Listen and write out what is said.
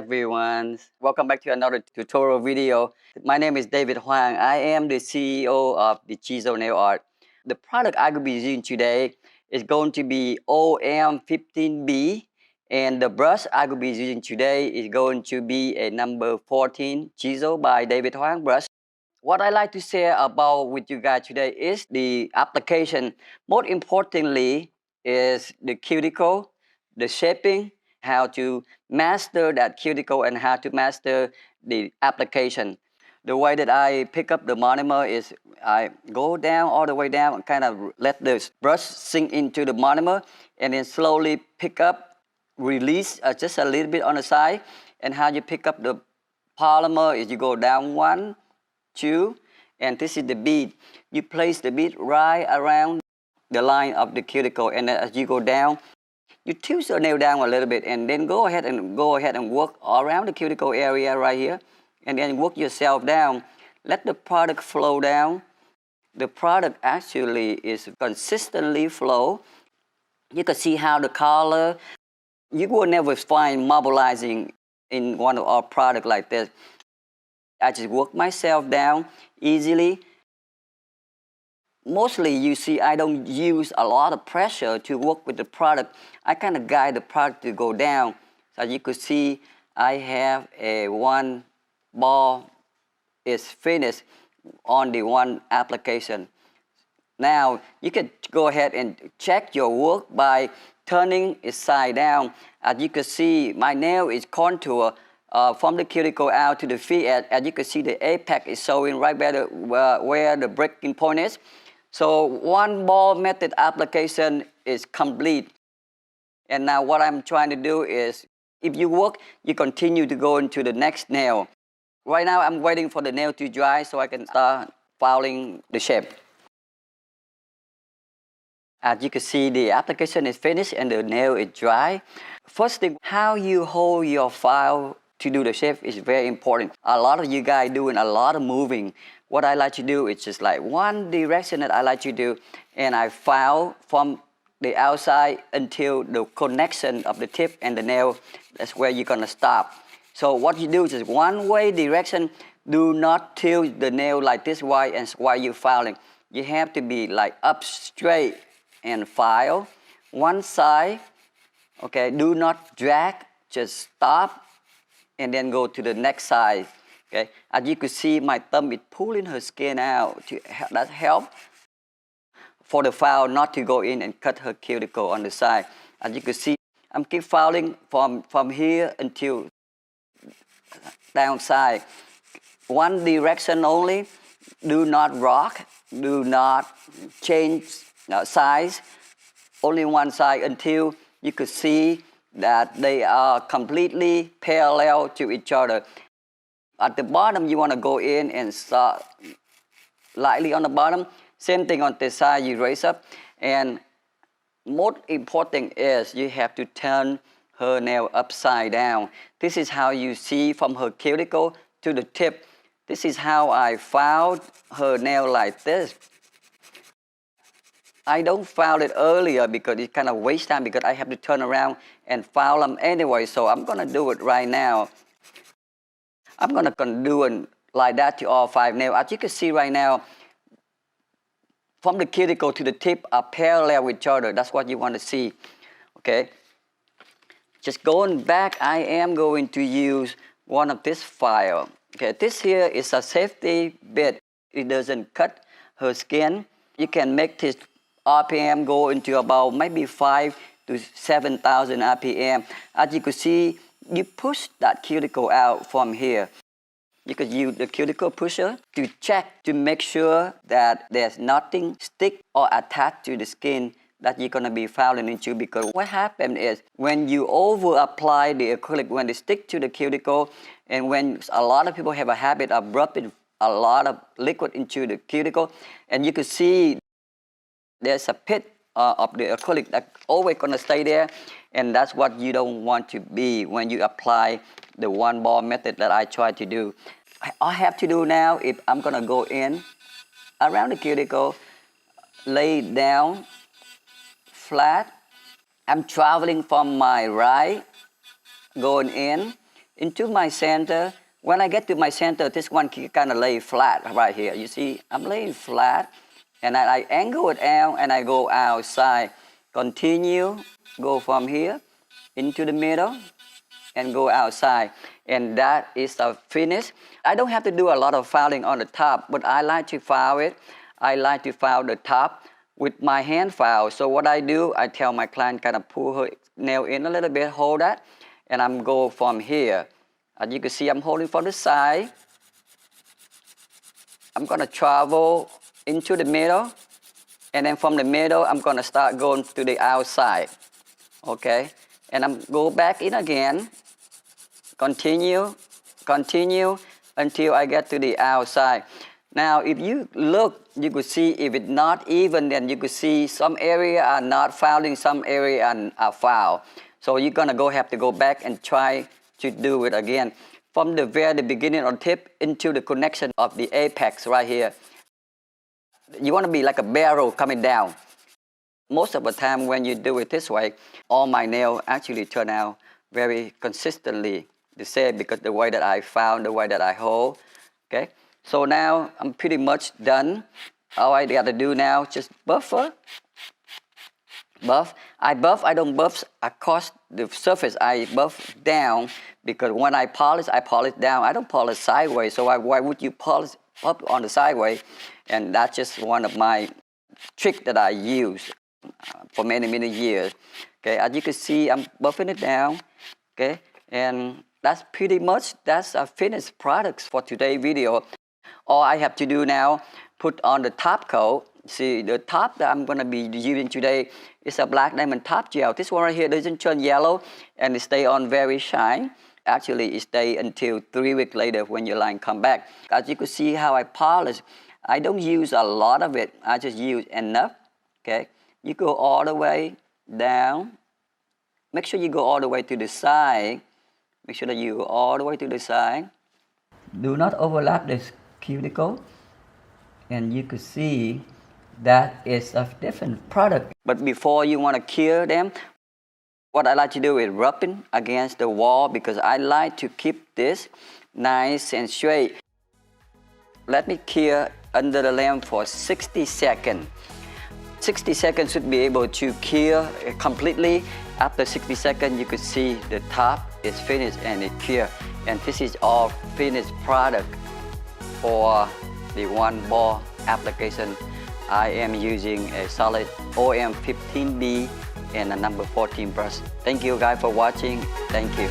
everyone. Welcome back to another tutorial video. My name is David Hoang. I am the CEO of the Chisel Nail Art. The product I will be using today is going to be OM15B, and the brush I will be using today is going to be a number 14 Chisel by David Hoang brush. What I like to share about with you guys today is the application. Most importantly is the cuticle, the shaping, how to master that cuticle and how to master the application. The way that I pick up the monomer is I go down all the way down and kind of let the brush sink into the monomer and then slowly pick up, release just a little bit on the side. And how you pick up the polymer is you go down 1, 2, and this is the bead. You place the bead right around the line of the cuticle, and as you go down, you tilt your nail down a little bit, and then go ahead and work around the cuticle area right here, and then work yourself down. Let the product flow down. The product actually is consistently flow. You can see how the color. You will never find marbleizing in one of our products like this. I just work myself down easily. Mostly you see I don't use a lot of pressure to work with the product. I kind of guide the product to go down. So you could see I have a one ball is finished on the one application. Now you can go ahead and check your work by turning it side down. As you can see, my nail is contour from the cuticle out to the feet. As you can see, the apex is showing right where the breaking point is. So one ball method application is complete. And now what I'm trying to do is, if you work, you continue to go into the next nail. Right now I'm waiting for the nail to dry so I can start filing the shape. As you can see, the application is finished and the nail is dry. First thing, how you hold your file to do the shape is very important. A lot of you guys doing a lot of moving. What I like to do is just like one direction that I like to do, and I file from the outside until the connection of the tip and the nail. That's where you're gonna stop. So what you do is just one way direction. Do not tilt the nail like this while you're filing. You have to be like up straight and file one side. Okay, do not drag, just stop and then go to the next side. Okay, as you can see, my thumb is pulling her skin out. That helps for the file not to go in and cut her cuticle on the side. As you can see, I'm keep filing from here until downside. One direction only. Do not rock. Do not change size. Only one side until you could see that they are completely parallel to each other. At the bottom, you want to go in and start lightly on the bottom. Same thing on this side, you raise up. And most important is you have to turn her nail upside down. This is how you see from her cuticle to the tip. This is how I filed her nail like this. I don't file it earlier because it kind of wastes time because I have to turn around and file them anyway. So I'm going to do it right now. I'm going to do it like that to all 5 nails. As you can see right now, from the cuticle to the tip are parallel with each other. That's what you want to see. Okay. Just going back, I am going to use one of this file. Okay, this here is a safety bit. It doesn't cut her skin. You can make this RPM go into about maybe 5 to 7,000 RPM. As you can see, you push that cuticle out from here. You could use the cuticle pusher to check to make sure that there's nothing stick or attached to the skin that you're gonna be filing into, because what happens is when you over apply the acrylic, when they stick to the cuticle, and when a lot of people have a habit of rubbing a lot of liquid into the cuticle, and you can see there's a pit of the acrylic that's always gonna stay there, and that's what you don't want to be when you apply the one ball method that I try to do. All I have to do now is I'm gonna go in around the cuticle, lay it down flat. I'm traveling from my right, going in, into my center. When I get to my center, this one can kind of lay flat right here. You see, I'm laying flat, and I angle it out, and I go outside. Continue, go from here into the middle, and go outside. And that is the finish. I don't have to do a lot of filing on the top, but I like to file it. I like to file the top with my hand file. So what I do, I tell my client kind of pull her nail in a little bit, hold that, and I'm go from here. As you can see, I'm holding from the side. I'm gonna travel into the middle, and then from the middle, I'm gonna start going to the outside, okay? And I'm go back in again, continue, continue, until I get to the outside. Now, if you look, you could see if it's not even, then you could see some area are not filing, some area are filed. So you're gonna have to go back and try to do it again. From the very beginning or tip into the connection of the apex right here. You wanna be like a barrel coming down. Most of the time when you do it this way, all my nails actually turn out very consistently the same because the way that I found, the way that I hold, okay? So now I'm pretty much done. All I got to do now, just buffer, buff. I don't buff across the surface. I buff down because when I polish down. I don't polish sideways. So why would you polish up on the sideways? And that's just one of my tricks that I use for many, many years. Okay, as you can see, I'm buffing it down. Okay, and that's pretty much, that's a finished product for today's video. All I have to do now, put on the top coat. See, the top that I'm going to be using today is a black diamond top gel. This one right here doesn't turn yellow and it stay on very shine. Actually, it stay until 3 weeks later when your line come back. As you can see how I polish, I don't use a lot of it. I just use enough, okay? You go all the way down. Make sure you go all the way to the side. Make sure that you go all the way to the side. Do not overlap this cuticle, and you could see that is a different product. But before you want to cure them, what I like to do is rubbing against the wall because I like to keep this nice and straight. Let me cure under the lamp for 60 seconds. 60 seconds should be able to cure completely. After 60 seconds, you could see the top is finished and it cured. And this is all finished product for the one ball application. I am using a solid OM15B and a number 14 brush. Thank you guys for watching. Thank you.